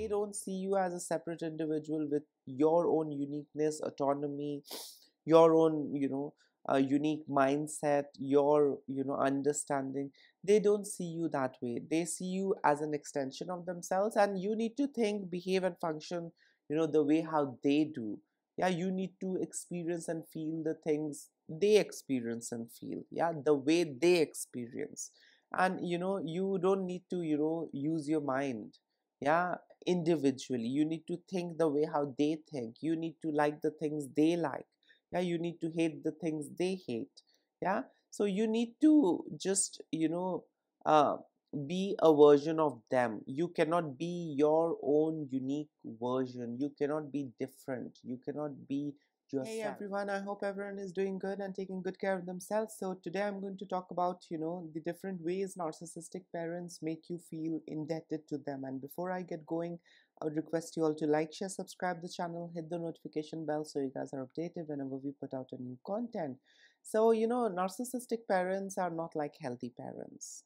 they don't see you as a separate individual with your own uniqueness, autonomy, your own, unique mindset, your, understanding. They don't see you that way. They see you as an extension of themselves, and you need to think, behave, and function, the way how they do. Yeah, you need to experience and feel the things they experience and feel. Yeah, the way they experience. And you don't need to use your mind. Yeah, individually you need to think the way how they think. You need to like the things they like. Yeah, you need to hate the things they hate. Yeah, so you need to just uh, be a version of them. You cannot be your own unique version. You cannot be different. You cannot be yourself. Hey everyone, I hope everyone is doing good and taking good care of themselves. So today I'm going to talk about the different ways narcissistic parents make you feel indebted to them. And before I get going, I would request you all to like, share, subscribe the channel, hit the notification bell so you guys are updated whenever we put out a new content. So narcissistic parents are not like healthy parents.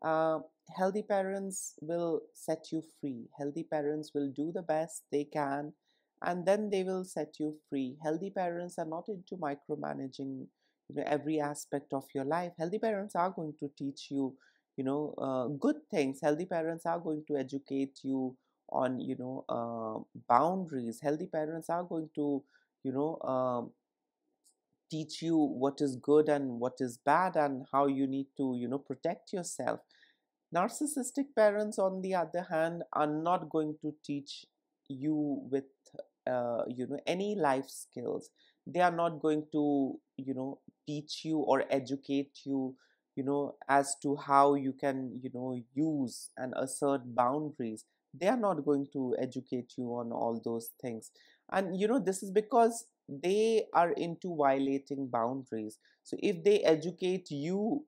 uh, Healthy parents will set you free. Healthy parents will do the best they can, and then they will set you free. Healthy parents are not into micromanaging every aspect of your life. Healthy parents are going to teach you good things. Healthy parents are going to educate you on boundaries. Healthy parents are going to you know teach you what is good and what is bad, and how you need to protect yourself. Narcissistic parents, on the other hand, are not going to teach you with any life skills. They are not going to teach you or educate you as to how you can use and assert boundaries. They are not going to educate you on all those things. And this is because they are into violating boundaries. So if they educate you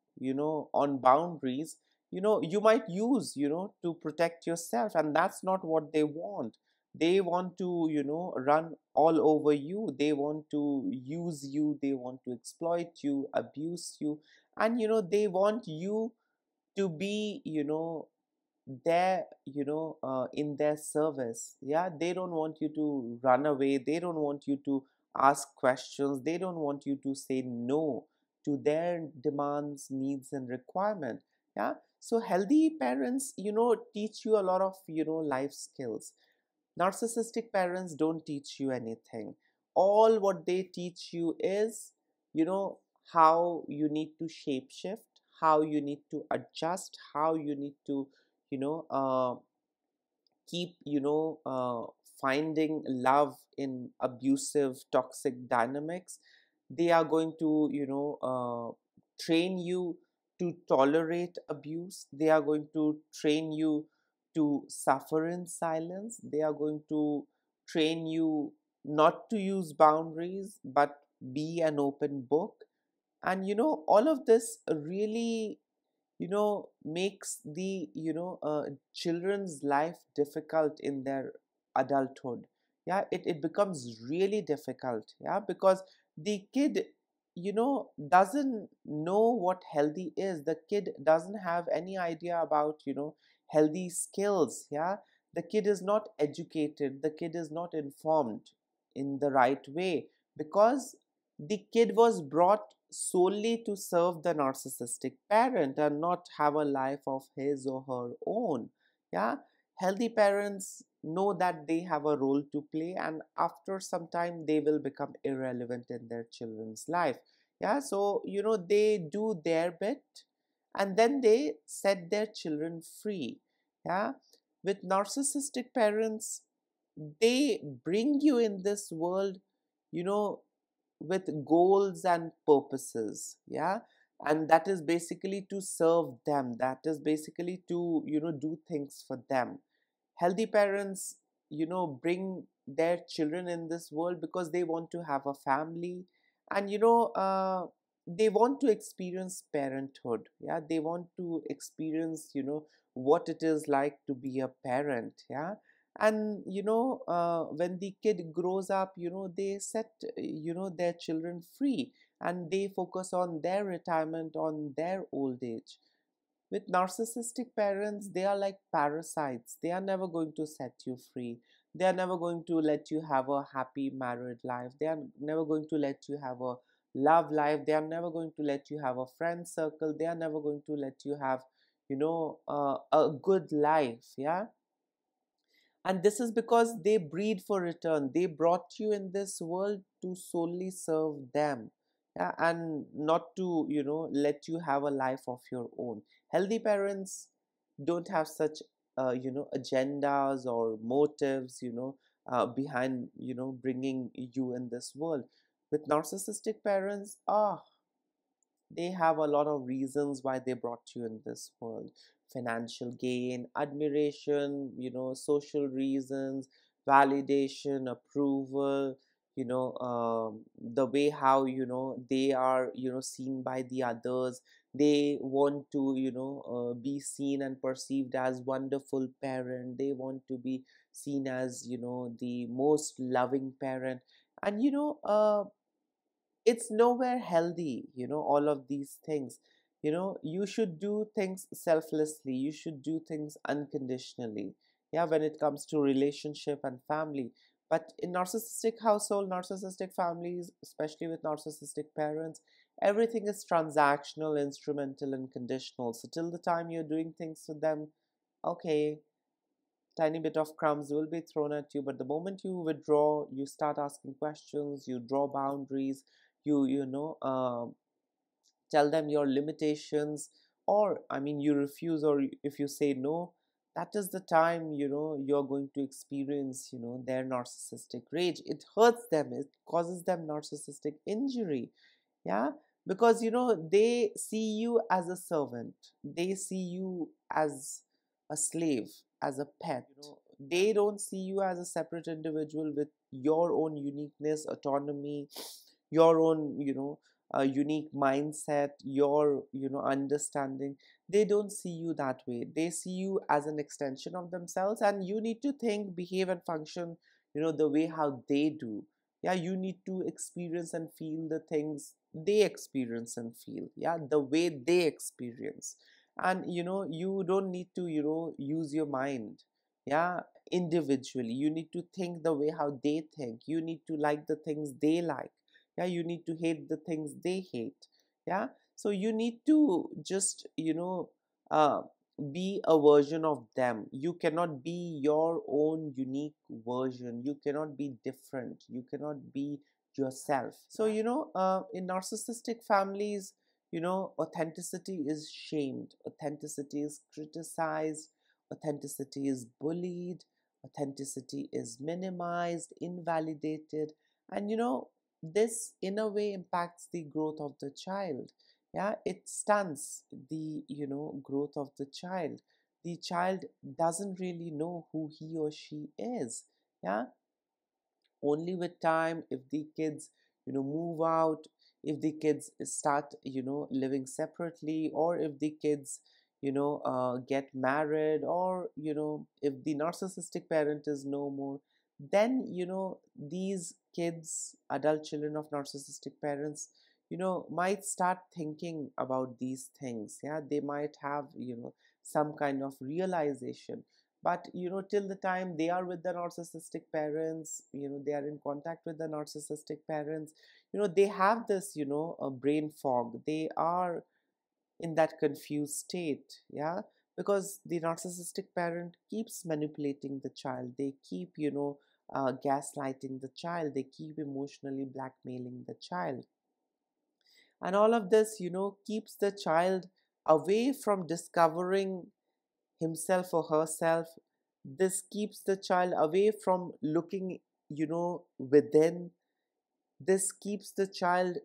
on boundaries, you might use to protect yourself, and that's not what they want. They want to run all over you. They want to use you. They want to exploit you, abuse you, and they want you to be there in their service. Yeah, they don't want you to run away. They don't want you to ask questions. They don't want you to say no to their demands, needs, and requirement. Yeah, so healthy parents teach you a lot of life skills. Narcissistic parents don't teach you anything. All what they teach you is you know how you need to shape shift, how you need to adjust, how you need to you know uh, keep finding love in abusive, toxic dynamics. They are going to train you to tolerate abuse. They are going to train you to suffer in silence. They are going to train you not to use boundaries but be an open book. And all of this really makes the children's life difficult in their adulthood. Yeah, it becomes really difficult. Yeah, because the kid doesn't know what healthy is. The kid doesn't have any idea about healthy skills. Yeah, the kid is not educated. The kid is not informed in the right way, because the kid was brought solely to serve the narcissistic parent and not have a life of his or her own. Yeah, healthy parents know that they have a role to play, and after some time they will become irrelevant in their children's life. Yeah, so they do their bit, and then they set their children free. Yeah, with narcissistic parents, they bring you in this world you know with goals and purposes. Yeah, and that is basically to serve them. That is basically to do things for them. Healthy parents bring their children in this world because they want to have a family, and they want to experience parenthood. Yeah, they want to experience what it is like to be a parent. Yeah, and when the kid grows up, they set their children free, and they focus on their retirement, on their old age. With narcissistic parents, they are like parasites. They are never going to set you free. They are never going to let you have a happy married life. They are never going to let you have a love life. They are never going to let you have a friend circle. They are never going to let you have, a good life. Yeah. And this is because they breed for return. They brought you in this world to solely serve them. Yeah, and not to, let you have a life of your own. Healthy parents don't have such, agendas or motives, behind, bringing you in this world. With narcissistic parents, they have a lot of reasons why they brought you in this world: financial gain, admiration, social reasons, validation, approval, the way how, they are, seen by the others. They want to, be seen and perceived as wonderful parent. They want to be seen as, the most loving parent. And it's nowhere healthy, all of these things. You should do things selflessly, you should do things unconditionally, yeah, when it comes to relationship and family. But in narcissistic household, narcissistic families, especially with narcissistic parents, everything is transactional, instrumental, and conditional. So till the time you're doing things for them, okay, tiny bit of crumbs will be thrown at you. But the moment you withdraw, you start asking questions, you draw boundaries, you tell them your limitations, or I mean you refuse, or if you say no, that is the time, you're going to experience, their narcissistic rage. It hurts them, it causes them narcissistic injury. Yeah, because they see you as a servant, they see you as a slave, as a pet. They don't see you as a separate individual with your own uniqueness, autonomy, your own, unique mindset, your, understanding. They don't see you that way. They see you as an extension of themselves, and you need to think, behave, and function, the way how they do. Yeah, you need to experience and feel the things they experience and feel, yeah, the way they experience. And you don't need to, use your mind, yeah, individually. You need to think the way how they think. You need to like the things they like. Yeah, you need to hate the things they hate. Yeah, so you need to just, uh, be a version of them. You cannot be your own unique version. You cannot be different. You cannot be yourself. So in narcissistic families, authenticity is shamed, authenticity is criticized, authenticity is bullied, authenticity is minimized, invalidated. And this in a way impacts the growth of the child. Yeah, it stunts the, growth of the child. The child doesn't really know who he or she is. Yeah, only with time, if the kids, move out, if the kids start, living separately, or if the kids, get married, or if the narcissistic parent is no more, then these kids, adult children of narcissistic parents, might start thinking about these things. Yeah, they might have, some kind of realization. But till the time they are with the narcissistic parents, they are in contact with the narcissistic parents, they have this, a brain fog. They are in that confused state. Yeah, because the narcissistic parent keeps manipulating the child. They keep, gaslighting the child. They keep emotionally blackmailing the child. And all of this, keeps the child away from discovering himself or herself. This keeps the child away from looking, within. This keeps the child,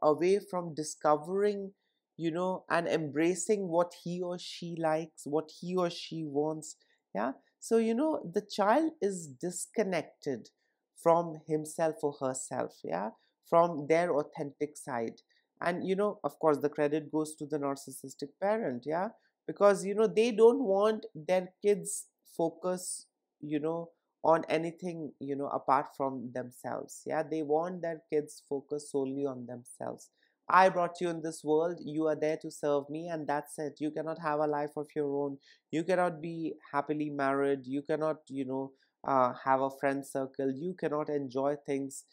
away from discovering, and embracing what he or she likes, what he or she wants. Yeah, so the child is disconnected from himself or herself, yeah, from their authentic side. And of course the credit goes to the narcissistic parent, yeah, because they don't want their kids focus, on anything, apart from themselves. Yeah, they want their kids focus solely on themselves. I brought you in this world, you are there to serve me, and that's it. You cannot have a life of your own. You cannot be happily married. You cannot, have a friend circle. You cannot enjoy things,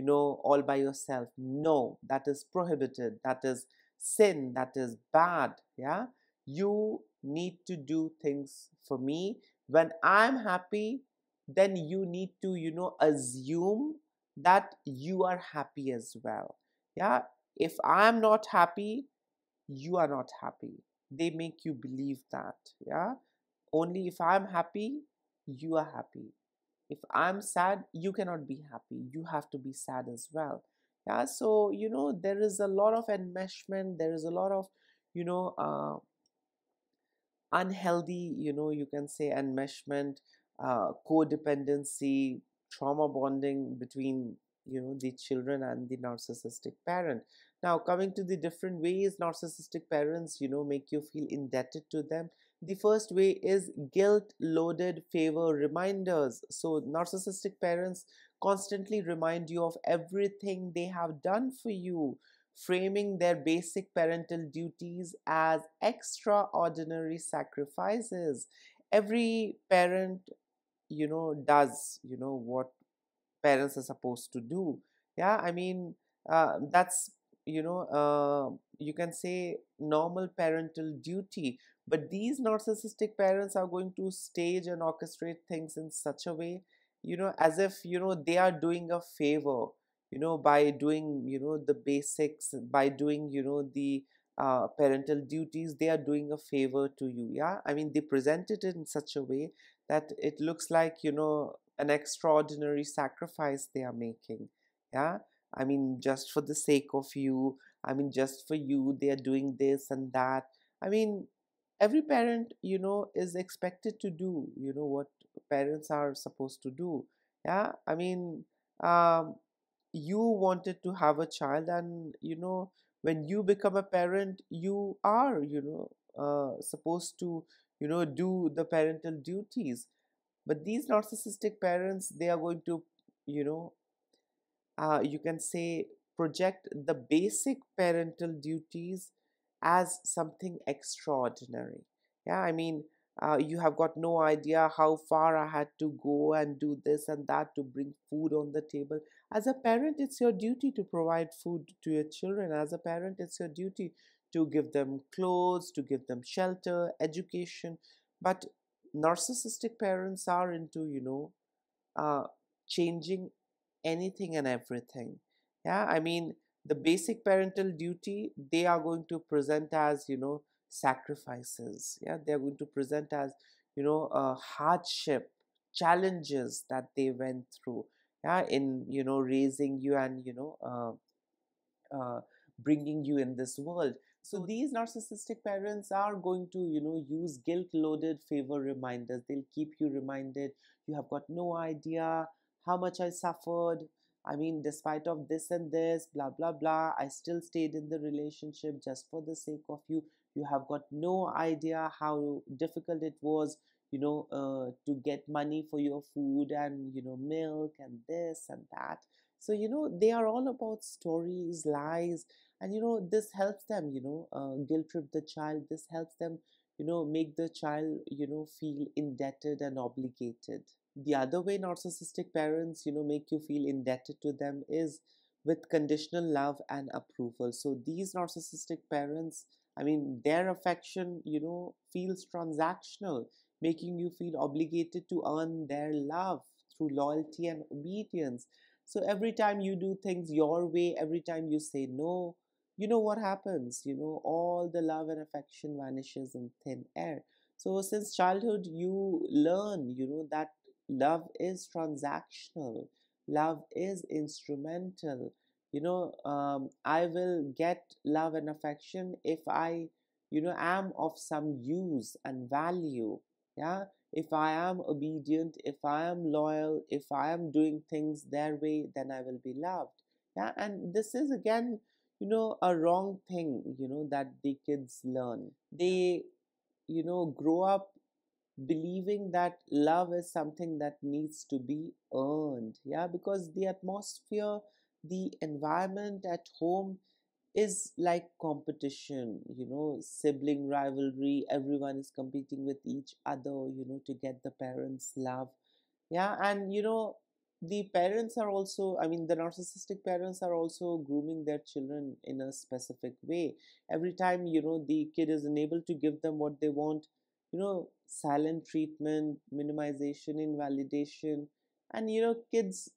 all by yourself. No, that is prohibited. That is sin. That is bad. Yeah. You need to do things for me. When I'm happy, then you need to, assume that you are happy as well. Yeah, if I am not happy, you are not happy. They make you believe that. Yeah, only if I'm happy, you are happy. If I'm sad, you cannot be happy. You have to be sad as well. Yeah, so there is a lot of enmeshment, there is a lot of you know unhealthy, you can say enmeshment, codependency, trauma bonding between, the children and the narcissistic parent. Now, coming to the different ways narcissistic parents, make you feel indebted to them. The first way is guilt loaded favor reminders. So, narcissistic parents constantly remind you of everything they have done for you, framing their basic parental duties as extraordinary sacrifices. Every parent, does, what parents are supposed to do. Yeah, I mean, that's, you can say normal parental duty. But these narcissistic parents are going to stage and orchestrate things in such a way, as if, they are doing a favor, by doing, the basics, by doing, the parental duties. They are doing a favor to you. Yeah, I mean, they present it in such a way that it looks like, an extraordinary sacrifice they are making. Yeah, I mean, just for the sake of you, I mean, just for you, they are doing this and that. I mean, every parent, is expected to do, what parents are supposed to do. Yeah, I mean, um, you wanted to have a child, and when you become a parent, you are, supposed to, do the parental duties. But these narcissistic parents, they are going to, you know you can say, project the basic parental duties as something extraordinary. Yeah, I mean, you have got no idea how far I had to go and do this and that to bring food on the table. As a parent, it's your duty to provide food to your children. As a parent, it's your duty to give them clothes, to give them shelter, education. But narcissistic parents are into, uh, changing anything and everything. Yeah, I mean, the basic parental duty, they are going to present as, sacrifices. Yeah, they are going to present as, hardship, challenges that they went through. Yeah, in, raising you and, bringing you in this world. So these narcissistic parents are going to, use guilt-loaded favor reminders. They'll keep you reminded. You have got no idea how much I suffered. I mean, despite of this and this, blah blah blah, I still stayed in the relationship just for the sake of you. You have got no idea how difficult it was, to get money for your food and, milk and this and that. So, they are all about stories, lies, and this helps them, guilt trip the child. This helps them, make the child, feel indebted and obligated. The other way narcissistic parents, make you feel indebted to them is with conditional love and approval. So these narcissistic parents, I mean, their affection, feels transactional, making you feel obligated to earn their love through loyalty and obedience. So every time you do things your way, every time you say no, what happens? All the love and affection vanishes in thin air. So since childhood, you learn, that love is transactional, love is instrumental. I will get love and affection if I, am of some use and value. Yeah, if I am obedient, if I am loyal, if I am doing things their way, then I will be loved. Yeah, and this is again, a wrong thing, that the kids learn. They, grow up believing that love is something that needs to be earned. Yeah, because the atmosphere, the environment at home, is like competition, sibling rivalry. Everyone is competing with each other, to get the parents' love. Yeah, and the parents are also, I mean, the narcissistic parents are also grooming their children in a specific way. Every time, the kid is unable to give them what they want, silent treatment, minimization, invalidation, and kids,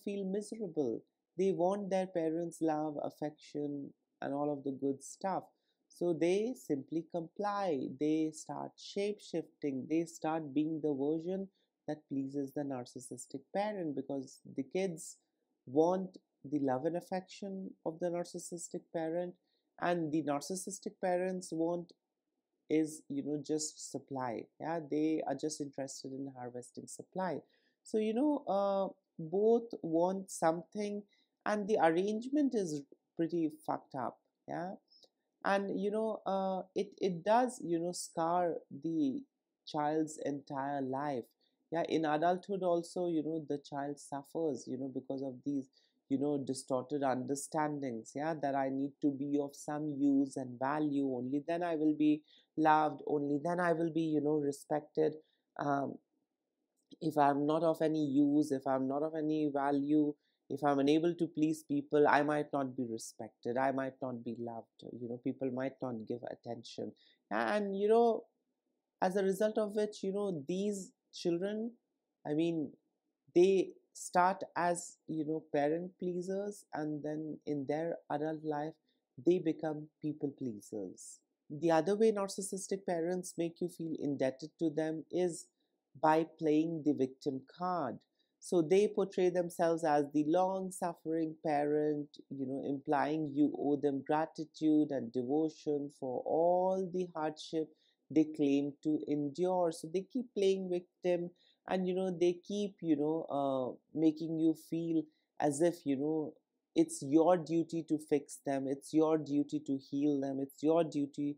feel miserable. They want their parents' love, affection, and all of the good stuff. So they simply comply. They start shape shifting. They start being the version that pleases the narcissistic parent, because the kids want the love and affection of the narcissistic parent, and the narcissistic parents want is just supply. Yeah, they are just interested in harvesting supply. So both want something, and the arrangement is pretty fucked up. Yeah, and it does scar the child's entire life. Yeah, in adulthood also, the child suffers because of these distorted understandings. Yeah, that I need to be of some use and value, only then I will be loved, only then I will be respected. um, if I'm not of any use, if I'm not of any value, if I'm unable to please people, I might not be respected, I might not be loved, people might not give attention. And as a result of which, these children, I mean, they start as parent pleasers, and then in their adult life they become people pleasers. The other way narcissistic parents make you feel indebted to them is by playing the victim card. So they portray themselves as the long suffering parent, implying you owe them gratitude and devotion for all the hardship they claim to endure. So they keep playing victim, and they keep making you feel as if it's your duty to fix them, it's your duty to heal them, it's your duty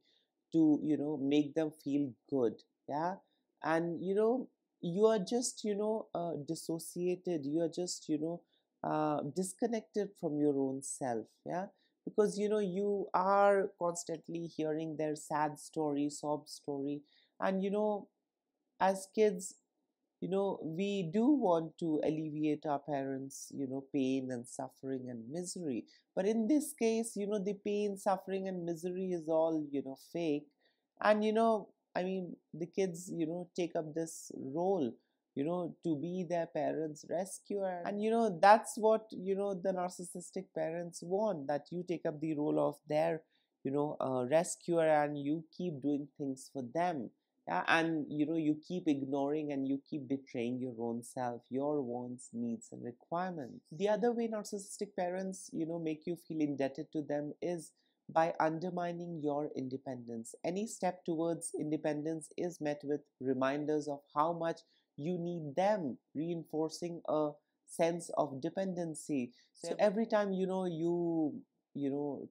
to make them feel good. Yeah, and you are just dissociated, you are just disconnected from your own self. Yeah, because you are constantly hearing their sad story, sob story. And as kids, we do want to alleviate our parents pain and suffering and misery. But in this case, the pain, suffering, and misery is all fake. And I mean, the kids take up this role to be their parents rescuer. And that's what the narcissistic parents want, that you take up the role of their rescuer, and you keep doing things for them. Yeah, and you keep ignoring and you keep betraying your own self, your wants, needs, and requirements. The other way narcissistic parents make you feel indebted to them is by undermining your independence. Any step towards independence is met with reminders of how much you need them, reinforcing a sense of dependency. So every time you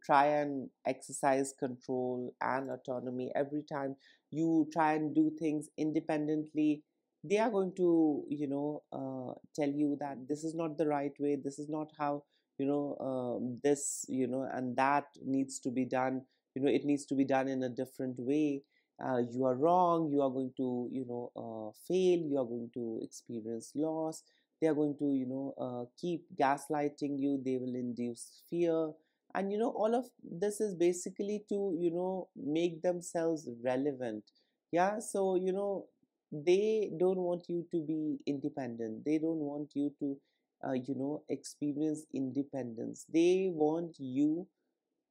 try and exercise control and autonomy, every time you try and do things independently, they are going to tell you that this is not the right way, this is not how this and that needs to be done. It needs to be done in a different way. You are wrong, you are going to fail, you are going to experience loss. They are going to keep gaslighting you, they will induce fear. And all of this is basically to make themselves relevant. Yeah, so they don't want you to be independent, they don't want you to experience independence. They want you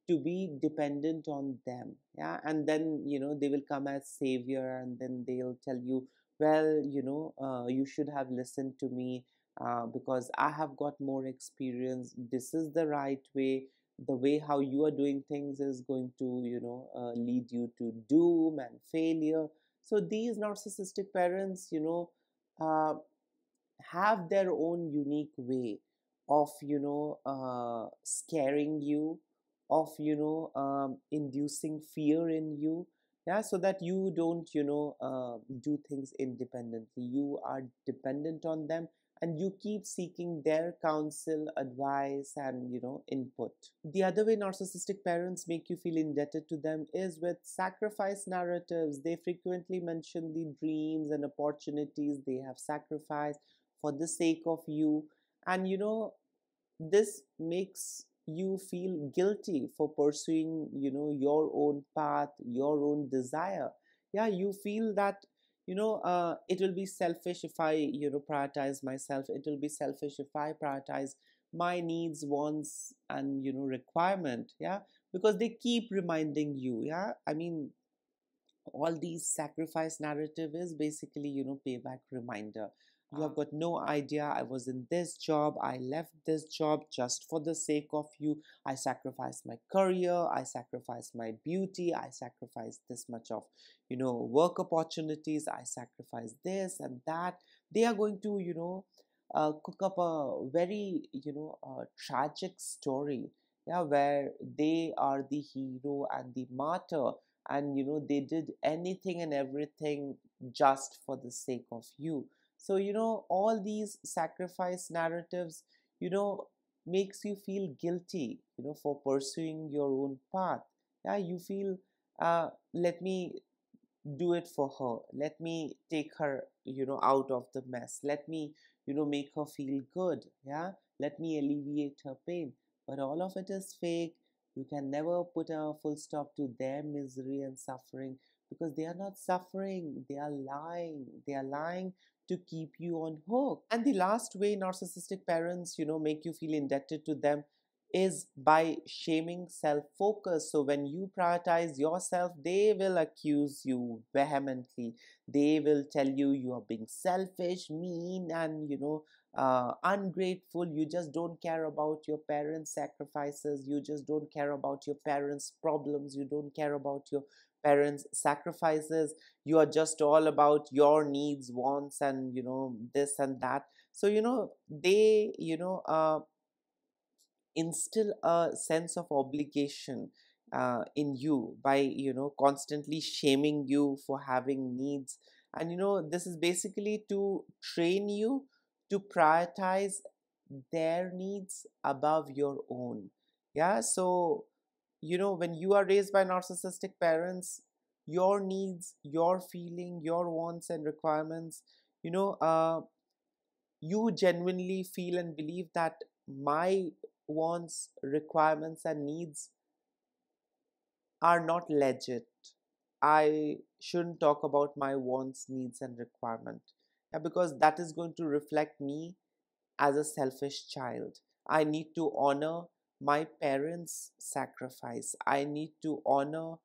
to be dependent on them. Yeah, and then they will come as savior, and then they'll tell you, well, you should have listened to me, because I have got more experience, this is the right way. The way how you are doing things is going to lead you to doom and failure. So these narcissistic parents uh, have their own unique way of scaring you, of inducing fear in you. Yeah, so that you don't do things independently, you are dependent on them, and you keep seeking their counsel, advice, and input. The other way narcissistic parents make you feel indebted to them is with sacrifice narratives. They frequently mention the dreams and opportunities they have sacrificed for the sake of you. And this makes you feel guilty for pursuing your own path, your own desire. Yeah, you feel that it will be selfish if I prioritize myself. It will be selfish if I prioritize my needs, wants, and requirement. Yeah, because they keep reminding you. Yeah, I mean, all these sacrifice narrative is basically payback reminder. You have got no idea. I was in this job, I left this job just for the sake of you. I sacrificed my career, I sacrificed my beauty, I sacrificed this much of work opportunities, I sacrificed this and that. They are going to cook up a very tragic story, yeah, where they are the hero and the martyr, and they did anything and everything just for the sake of you. So all these sacrifice narratives you know makes you feel guilty for pursuing your own path. Yeah, you feel, let me do it for her, let me take her out of the mess, let me make her feel good, yeah, let me alleviate her pain. But all of it is fake. You can never put a full stop to their misery and suffering, because they are not suffering, they are lying. They are lying to keep you on hook. And the last way narcissistic parents make you feel indebted to them is by shaming self focus. So, when you prioritize yourself, they will accuse you vehemently. They will tell you you are being selfish, mean, and ungrateful. You just don't care about your parents' sacrifices. You just don't care about your parents' problems. You don't care about your parents' sacrifices. You are just all about your needs, wants, and this and that. So, they, instill a sense of obligation in you by constantly shaming you for having needs. And this is basically to train you to prioritize their needs above your own. Yeah, so when you are raised by narcissistic parents, your needs, your feeling, your wants and requirements, you know uh, you genuinely feel and believe that my wants, requirements, and needs are not legit. I shouldn't talk about my wants, needs, and requirement. Yeah, because that is going to reflect me as a selfish child. I need to honor my parents' sacrifice. I need to honor,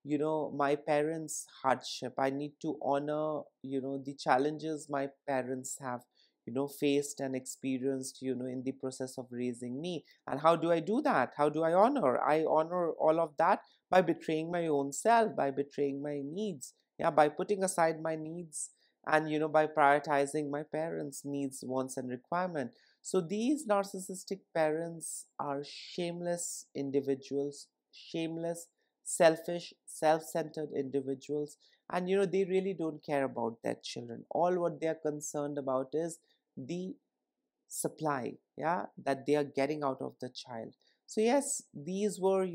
my parents' hardship. I need to honor, the challenges my parents have, faced and experienced, in the process of raising me. And how do I do that? How do I honor? I honor all of that by betraying my own self, by betraying my needs. Yeah, by putting aside my needs and by prioritizing my parents' needs, wants, and requirement. So these narcissistic parents are shameless individuals, shameless, selfish, self-centered individuals, and they really don't care about their children. All what they are concerned about is the supply, yeah, that they are getting out of the child. So yes, these were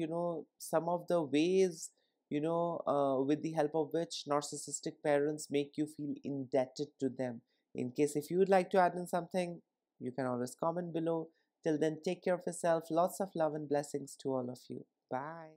some of the ways with the help of which narcissistic parents make you feel indebted to them. In case if you would like to add in something, you can always comment below. Till then, take care of yourself. Lots of love and blessings to all of you. Bye.